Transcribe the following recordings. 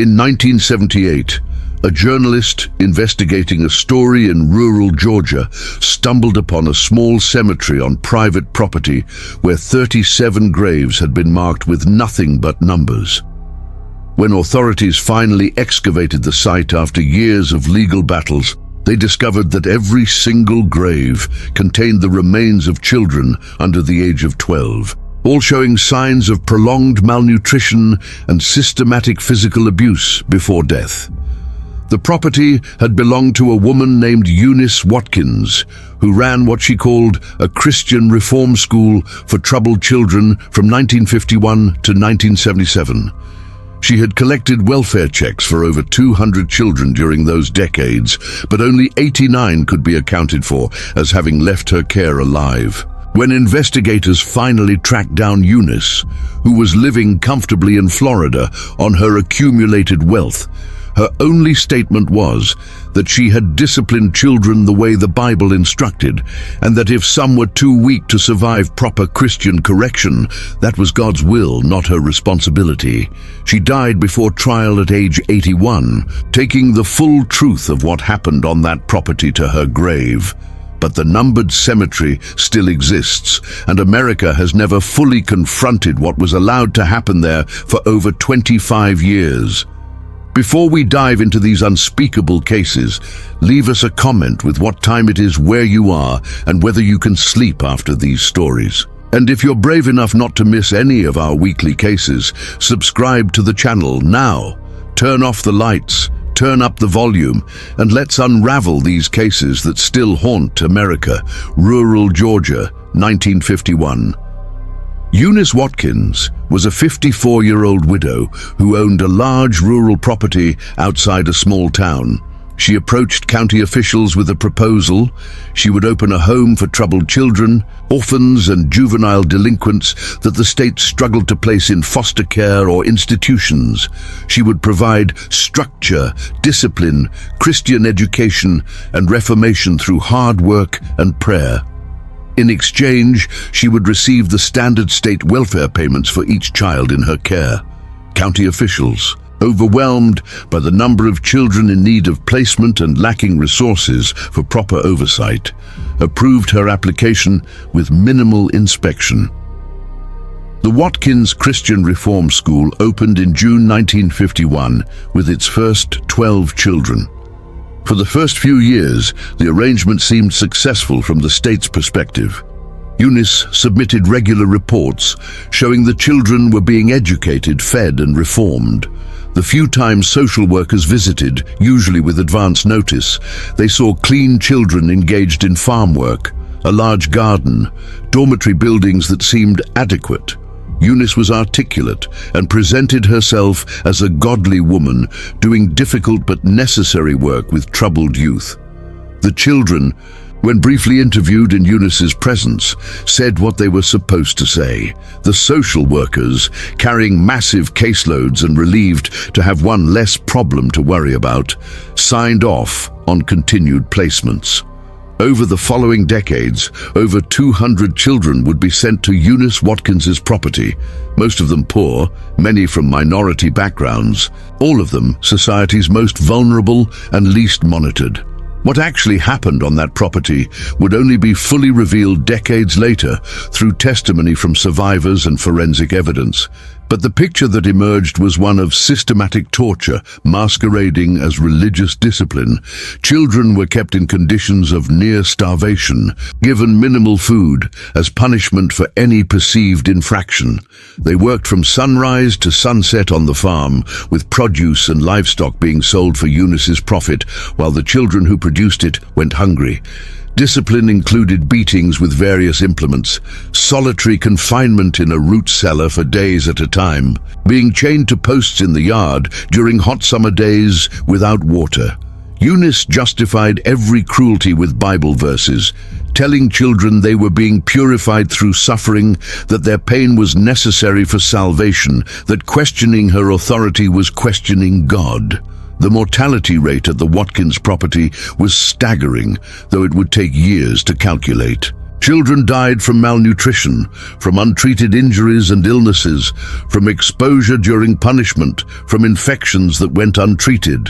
In 1978, a journalist investigating a story in rural Georgia stumbled upon a small cemetery on private property where 37 graves had been marked with nothing but numbers. When authorities finally excavated the site after years of legal battles, they discovered that every single grave contained the remains of children under the age of 12, all showing signs of prolonged malnutrition and systematic physical abuse before death. The property had belonged to a woman named Eunice Watkins, who ran what she called a Christian reform school for troubled children from 1951 to 1977. She had collected welfare checks for over 200 children during those decades, but only 89 could be accounted for as having left her care alive. When investigators finally tracked down Eunice, who was living comfortably in Florida on her accumulated wealth, her only statement was that she had disciplined children the way the Bible instructed, and that if some were too weak to survive proper Christian correction, that was God's will, not her responsibility. She died before trial at age 81, taking the full truth of what happened on that property to her grave. But the numbered cemetery still exists, and America has never fully confronted what was allowed to happen there for over 25 years. Before we dive into these unspeakable cases, leave us a comment with what time it is where you are and whether you can sleep after these stories. And if you're brave enough not to miss any of our weekly cases, subscribe to the channel now. Turn off the lights, turn up the volume, and let's unravel these cases that still haunt America. Rural Georgia, 1951. Eunice Watkins was a 54-year-old widow who owned a large rural property outside a small town. She approached county officials with a proposal. She would open a home for troubled children, orphans and juvenile delinquents that the state struggled to place in foster care or institutions. She would provide structure, discipline, Christian education, and reformation through hard work and prayer. In exchange, she would receive the standard state welfare payments for each child in her care. County officials, overwhelmed by the number of children in need of placement and lacking resources for proper oversight, approved her application with minimal inspection. The Watkins Christian Reform School opened in June 1951 with its first 12 children. For the first few years, the arrangement seemed successful from the state's perspective. Eunice submitted regular reports showing the children were being educated, fed, and reformed. The few times social workers visited, usually with advance notice, they saw clean children engaged in farm work, a large garden, dormitory buildings that seemed adequate. Eunice was articulate and presented herself as a godly woman doing difficult but necessary work with troubled youth. The children, when briefly interviewed in Eunice's presence, said what they were supposed to say. The social workers, carrying massive caseloads and relieved to have one less problem to worry about, signed off on continued placements. Over the following decades, over 200 children would be sent to Eunice Watkins's property, most of them poor, many from minority backgrounds, all of them society's most vulnerable and least monitored. What actually happened on that property would only be fully revealed decades later through testimony from survivors and forensic evidence. But the picture that emerged was one of systematic torture masquerading as religious discipline. Children were kept in conditions of near starvation, given minimal food as punishment for any perceived infraction. They worked from sunrise to sunset on the farm, with produce and livestock being sold for Eunice's profit, while the children who produced it went hungry. Discipline included beatings with various implements, solitary confinement in a root cellar for days at a time, being chained to posts in the yard during hot summer days without water. Eunice justified every cruelty with Bible verses, telling children they were being purified through suffering, that their pain was necessary for salvation, that questioning her authority was questioning God. The mortality rate at the Watkins property was staggering, though it would take years to calculate. Children died from malnutrition, from untreated injuries and illnesses, from exposure during punishment, from infections that went untreated.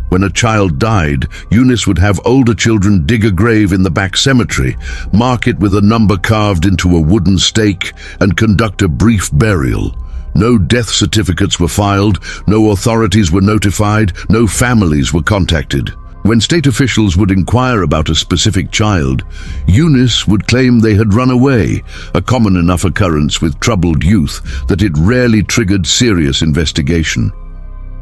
When a child died, Eunice would have older children dig a grave in the back cemetery, mark it with a number carved into a wooden stake, and conduct a brief burial. No death certificates were filed, no authorities were notified, no families were contacted. When state officials would inquire about a specific child, Eunice would claim they had run away, a common enough occurrence with troubled youth that it rarely triggered serious investigation.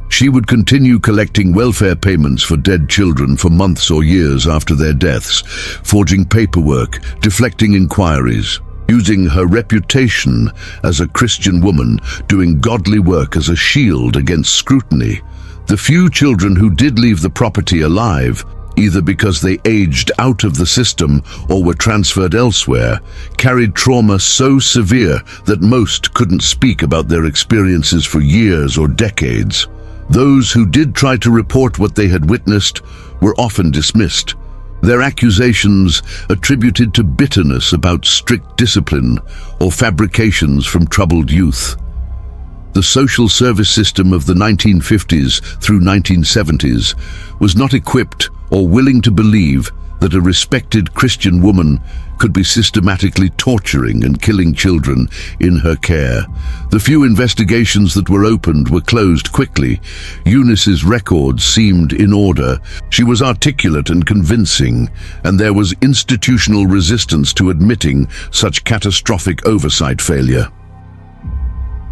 She would continue collecting welfare payments for dead children for months or years after their deaths, forging paperwork, deflecting inquiries, using her reputation as a Christian woman, doing godly work as a shield against scrutiny. The few children who did leave the property alive, either because they aged out of the system or were transferred elsewhere, carried trauma so severe that most couldn't speak about their experiences for years or decades. Those who did try to report what they had witnessed were often dismissed, their accusations attributed to bitterness about strict discipline or fabrications from troubled youth. The social service system of the 1950s through 1970s was not equipped or willing to believe that a respected Christian woman could be systematically torturing and killing children in her care. The few investigations that were opened were closed quickly. Eunice's records seemed in order. She was articulate and convincing, and there was institutional resistance to admitting such catastrophic oversight failure.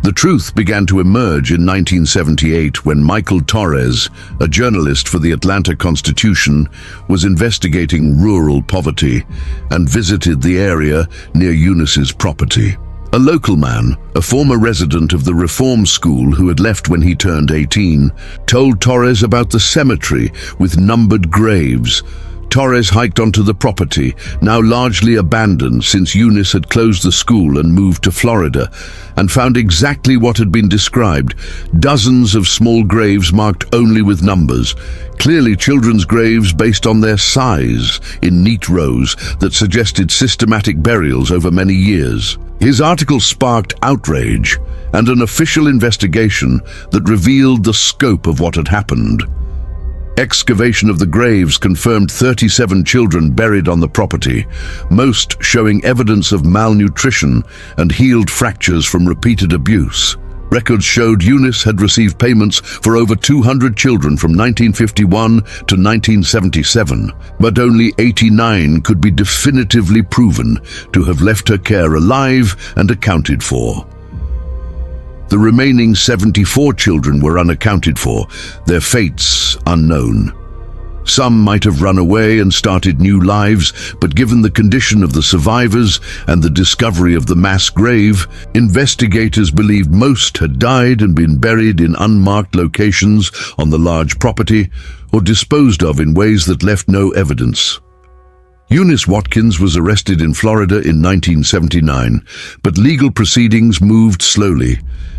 The truth began to emerge in 1978 when Michael Torres, a journalist for the Atlanta Constitution, was investigating rural poverty and visited the area near Eunice's property. A local man, a former resident of the reform school who had left when he turned 18, told Torres about the cemetery with numbered graves. Torres hiked onto the property, now largely abandoned since Eunice had closed the school and moved to Florida, and found exactly what had been described: dozens of small graves marked only with numbers, clearly children's graves based on their size, in neat rows that suggested systematic burials over many years. His article sparked outrage and an official investigation that revealed the scope of what had happened. Excavation of the graves confirmed 37 children buried on the property, most showing evidence of malnutrition and healed fractures from repeated abuse. Records showed Eunice had received payments for over 200 children from 1951 to 1977, but only 89 could be definitively proven to have left her care alive and accounted for. The remaining 74 children were unaccounted for, their fates unknown. Some might have run away and started new lives, but given the condition of the survivors and the discovery of the mass grave, investigators believed most had died and been buried in unmarked locations on the large property or disposed of in ways that left no evidence. Eunice Watkins was arrested in Florida in 1979, but legal proceedings moved slowly,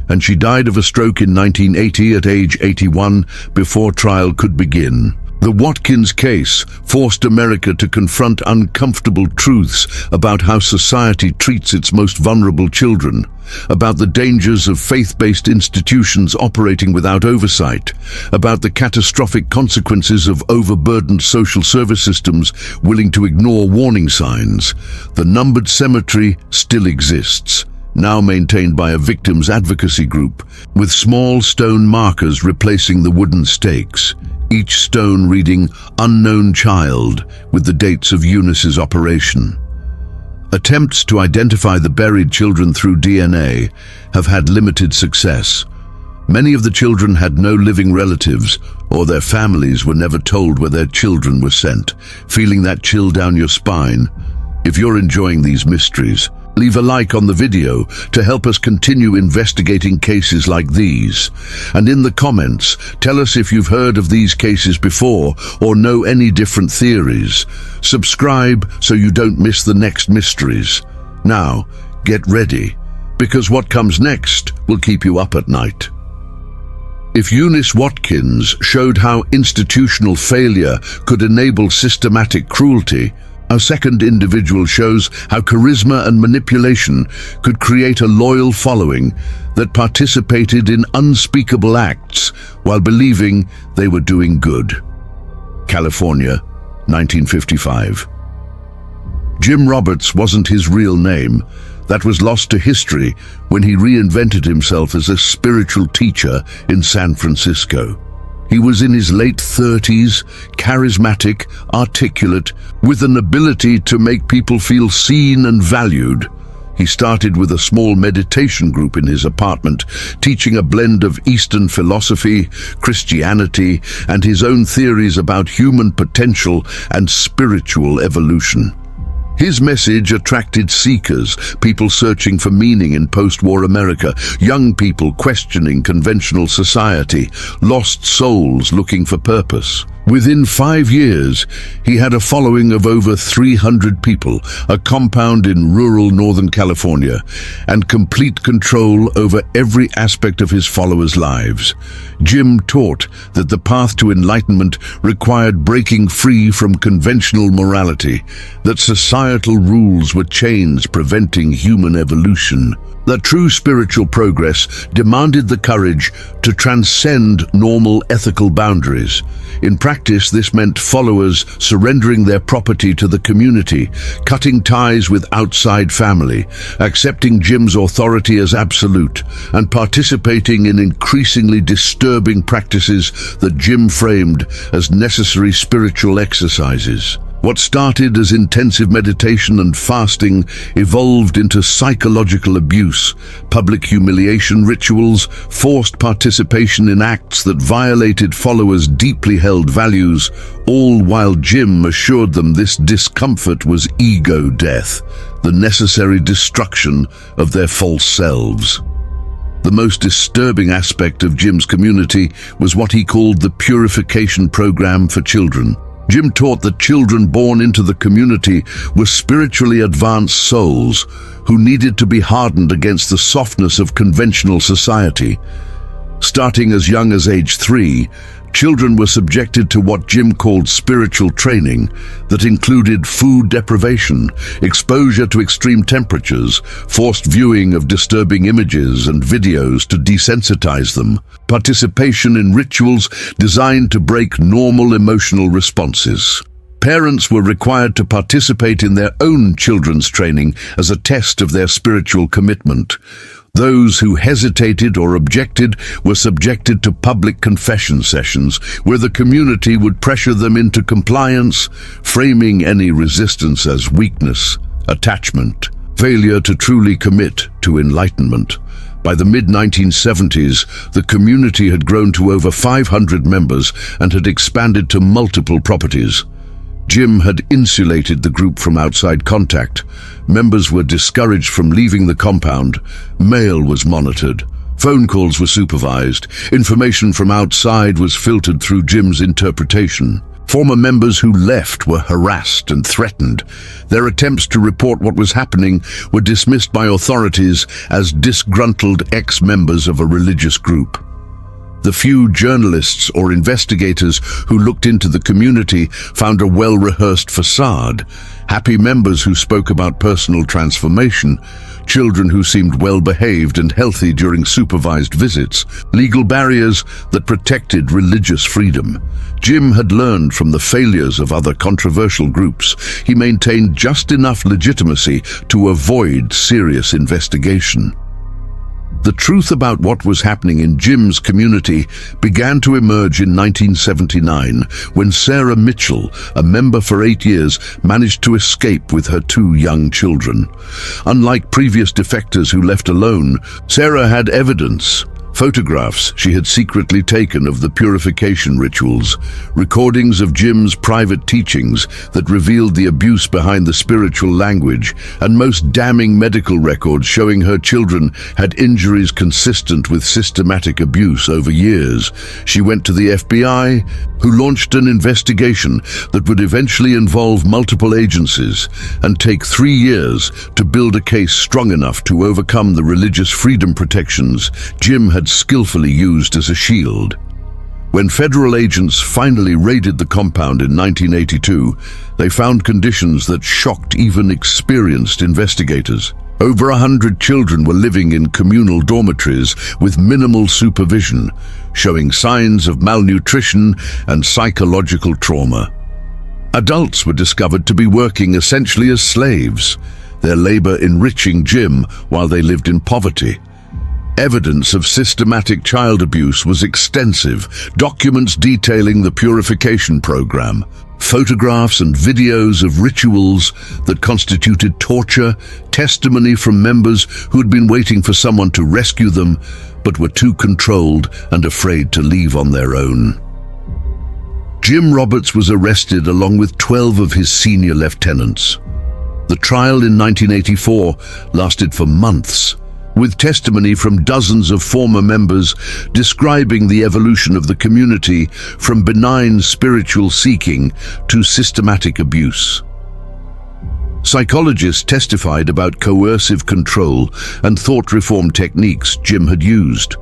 and she died of a stroke in 1980 at age 81 before trial could begin. The Watkins case forced America to confront uncomfortable truths about how society treats its most vulnerable children, about the dangers of faith-based institutions operating without oversight, about the catastrophic consequences of overburdened social service systems willing to ignore warning signs. The numbered cemetery still exists, now maintained by a victims' advocacy group, with small stone markers replacing the wooden stakes, each stone reading "Unknown Child" with the dates of Eunice's operation. Attempts to identify the buried children through DNA have had limited success. Many of the children had no living relatives, or their families were never told where their children were sent. Feeling that chill down your spine? If you're enjoying these mysteries, leave a like on the video to help us continue investigating cases like these. And in the comments, tell us if you've heard of these cases before or know any different theories. Subscribe so you don't miss the next mysteries. Now, get ready, because what comes next will keep you up at night. If Eunice Watkins showed how institutional failure could enable systematic cruelty, A second individual shows how charisma and manipulation could create a loyal following that participated in unspeakable acts while believing they were doing good. California, 1955. Jim Roberts wasn't his real name. That was lost to history when he reinvented himself as a spiritual teacher in San Francisco. He was in his late 30s, charismatic, articulate, with an ability to make people feel seen and valued. He started with a small meditation group in his apartment, teaching a blend of Eastern philosophy, Christianity, and his own theories about human potential and spiritual evolution. His message attracted seekers, people searching for meaning in post-war America, young people questioning conventional society, lost souls looking for purpose. Within 5 years, he had a following of over 300 people, a compound in rural Northern California, and complete control over every aspect of his followers' lives. Jim taught that the path to enlightenment required breaking free from conventional morality, that societal rules were chains preventing human evolution, that true spiritual progress demanded the courage to transcend normal ethical boundaries. In practice, this meant followers surrendering their property to the community, cutting ties with outside family, accepting Jim's authority as absolute, and participating in increasingly disturbing practices that Jim framed as necessary spiritual exercises. What started as intensive meditation and fasting evolved into psychological abuse, public humiliation rituals, forced participation in acts that violated followers' deeply held values, all while Jim assured them this discomfort was ego death, the necessary destruction of their false selves. The most disturbing aspect of Jim's community was what he called the purification program for children. Jim taught that children born into the community were spiritually advanced souls who needed to be hardened against the softness of conventional society. Starting as young as age 3, children were subjected to what Jim called spiritual training that included food deprivation, exposure to extreme temperatures, forced viewing of disturbing images and videos to desensitize them, participation in rituals designed to break normal emotional responses. Parents were required to participate in their own children's training as a test of their spiritual commitment. Those who hesitated or objected were subjected to public confession sessions where the community would pressure them into compliance, framing any resistance as weakness, attachment, failure to truly commit to enlightenment. By the mid-1970s, the community had grown to over 500 members and had expanded to multiple properties. Jim had insulated the group from outside contact. Members were discouraged from leaving the compound. Mail was monitored. Phone calls were supervised. Information from outside was filtered through Jim's interpretation. Former members who left were harassed and threatened. Their attempts to report what was happening were dismissed by authorities as disgruntled ex-members of a religious group. The few journalists or investigators who looked into the community found a well-rehearsed facade, happy members who spoke about personal transformation, children who seemed well-behaved and healthy during supervised visits, legal barriers that protected religious freedom. Jim had learned from the failures of other controversial groups. He maintained just enough legitimacy to avoid serious investigation. The truth about what was happening in Jim's community began to emerge in 1979 when Sarah Mitchell, a member for 8 years, managed to escape with her 2 young children. Unlike previous defectors who left alone, Sarah had evidence. Photographs she had secretly taken of the purification rituals, recordings of Jim's private teachings that revealed the abuse behind the spiritual language, and most damning medical records showing her children had injuries consistent with systematic abuse over years. She went to the FBI, who launched an investigation that would eventually involve multiple agencies and take 3 years to build a case strong enough to overcome the religious freedom protections Jim had skillfully used as a shield. When federal agents finally raided the compound in 1982, they found conditions that shocked even experienced investigators. Over 100 children were living in communal dormitories with minimal supervision, showing signs of malnutrition and psychological trauma. Adults were discovered to be working essentially as slaves, their labor enriching Jim while they lived in poverty. Evidence of systematic child abuse was extensive, documents detailing the purification program, photographs and videos of rituals that constituted torture, testimony from members who had been waiting for someone to rescue them but were too controlled and afraid to leave on their own. Jim Roberts was arrested along with 12 of his senior lieutenants. The trial in 1984 lasted for months, with testimony from dozens of former members describing the evolution of the community from benign spiritual seeking to systematic abuse. Psychologists testified about coercive control and thought reform techniques Jim had used.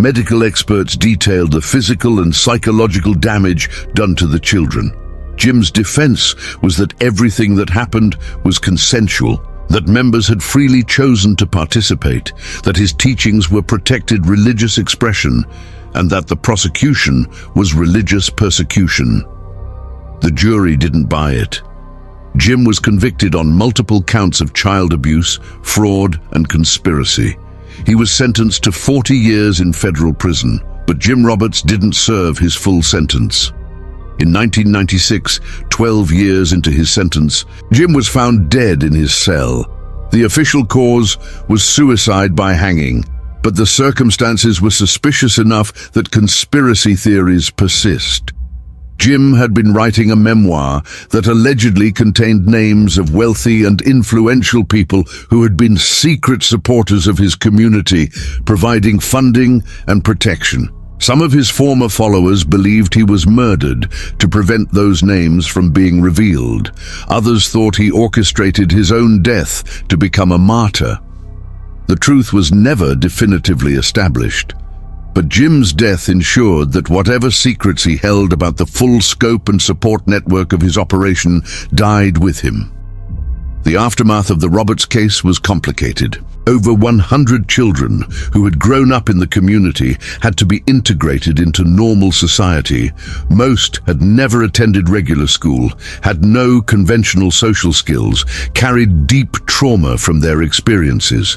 Medical experts detailed the physical and psychological damage done to the children. Jim's defense was that everything that happened was consensual, that members had freely chosen to participate, that his teachings were protected religious expression, and that the prosecution was religious persecution. The jury didn't buy it. Jim was convicted on multiple counts of child abuse, fraud, and conspiracy. He was sentenced to 40 years in federal prison, but Jim Roberts didn't serve his full sentence. In 1996, 12 years into his sentence, Jim was found dead in his cell. The official cause was suicide by hanging, but the circumstances were suspicious enough that conspiracy theories persist. Jim had been writing a memoir that allegedly contained names of wealthy and influential people who had been secret supporters of his community, providing funding and protection. Some of his former followers believed he was murdered to prevent those names from being revealed. Others thought he orchestrated his own death to become a martyr. The truth was never definitively established. But Jim's death ensured that whatever secrets he held about the full scope and support network of his operation died with him. The aftermath of the Roberts case was complicated. Over 100 children who had grown up in the community had to be integrated into normal society. Most had never attended regular school, had no conventional social skills, carried deep trauma from their experiences.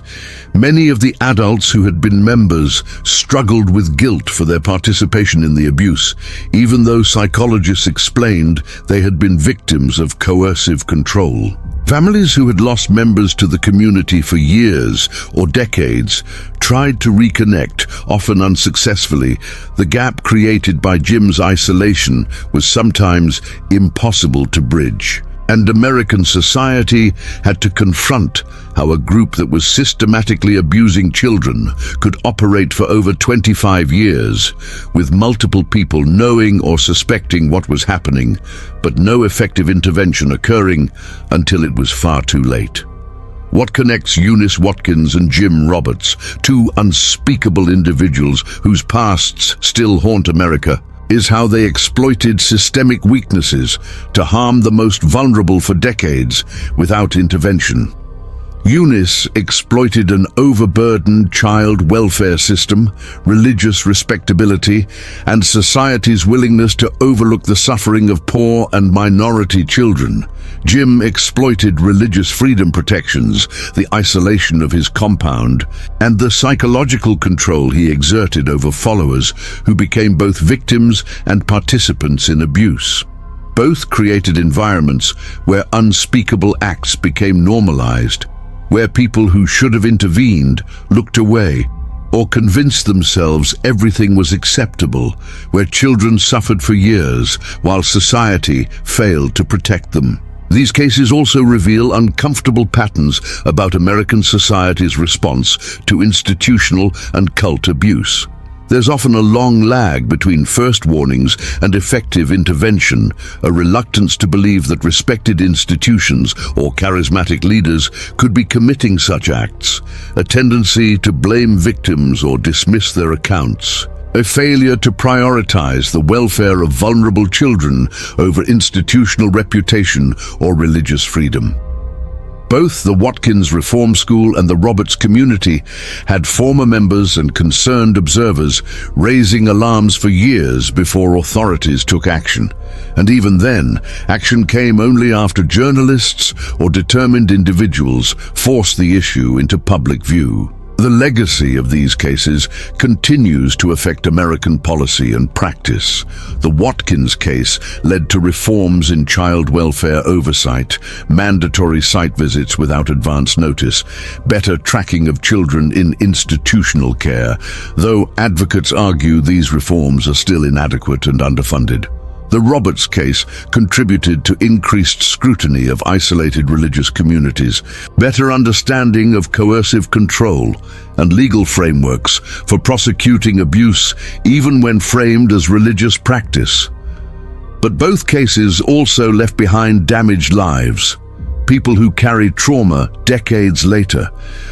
Many of the adults who had been members struggled with guilt for their participation in the abuse, even though psychologists explained they had been victims of coercive control. Families who had lost members to the community for years or decades tried to reconnect, often unsuccessfully. The gap created by Jim's isolation was sometimes impossible to bridge. And American society had to confront how a group that was systematically abusing children could operate for over 25 years, with multiple people knowing or suspecting what was happening, but no effective intervention occurring until it was far too late. What connects Eunice Watkins and Jim Roberts, two unspeakable individuals whose pasts still haunt America, is how they exploited systemic weaknesses to harm the most vulnerable for decades without intervention. Eunice exploited an overburdened child welfare system, religious respectability, and society's willingness to overlook the suffering of poor and minority children. Jim exploited religious freedom protections, the isolation of his compound, and the psychological control he exerted over followers who became both victims and participants in abuse. Both created environments where unspeakable acts became normalized, where people who should have intervened looked away or convinced themselves everything was acceptable, where children suffered for years while society failed to protect them. These cases also reveal uncomfortable patterns about American society's response to institutional and cult abuse. There's often a long lag between first warnings and effective intervention, a reluctance to believe that respected institutions or charismatic leaders could be committing such acts, a tendency to blame victims or dismiss their accounts. a failure to prioritize the welfare of vulnerable children over institutional reputation or religious freedom. Both the Watkins Reform School and the Roberts community had former members and concerned observers raising alarms for years before authorities took action. And even then, action came only after journalists or determined individuals forced the issue into public view. The legacy of these cases continues to affect American policy and practice. The Watkins case led to reforms in child welfare oversight, mandatory site visits without advance notice, better tracking of children in institutional care, though advocates argue these reforms are still inadequate and underfunded. The Roberts case contributed to increased scrutiny of isolated religious communities, better understanding of coercive control, and legal frameworks for prosecuting abuse even when framed as religious practice. But both cases also left behind damaged lives, people who carried trauma decades later,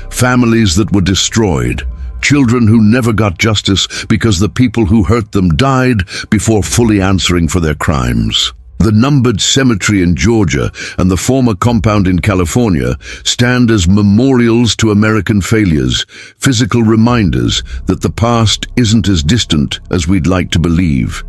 families that were destroyed, children who never got justice because the people who hurt them died before fully answering for their crimes. The numbered cemetery in Georgia and the former compound in California stand as memorials to American failures, physical reminders that the past isn't as distant as we'd like to believe.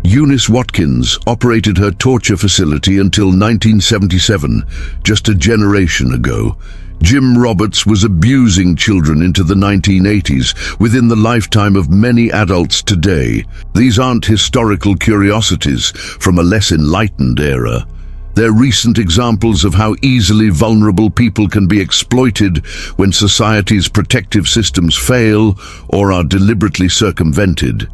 Eunice Watkins operated her torture facility until 1977, just a generation ago. Jim Roberts was abusing children into the 1980s, within the lifetime of many adults today. These aren't historical curiosities from a less enlightened era. They're recent examples of how easily vulnerable people can be exploited when society's protective systems fail or are deliberately circumvented.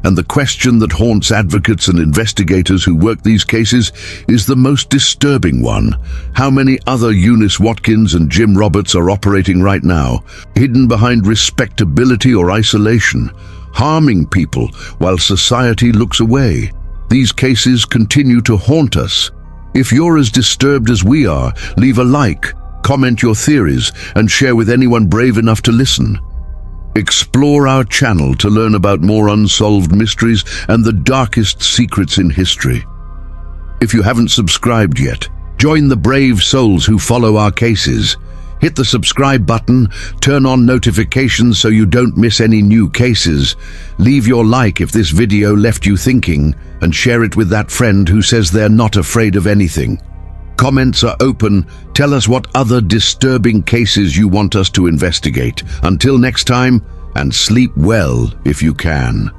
And the question that haunts advocates and investigators who work these cases is the most disturbing one. How many other Eunice Watkins and Jim Roberts are operating right now, hidden behind respectability or isolation, harming people while society looks away? These cases continue to haunt us. If you're as disturbed as we are, leave a like, comment your theories, and share with anyone brave enough to listen. Explore our channel to learn about more unsolved mysteries and the darkest secrets in history. If you haven't subscribed yet, join the brave souls who follow our cases. Hit the subscribe button, turn on notifications so you don't miss any new cases. Leave your like if this video left you thinking, and share it with that friend who says they're not afraid of anything. Comments are open. Tell us what other disturbing cases you want us to investigate. Until next time, and sleep well if you can.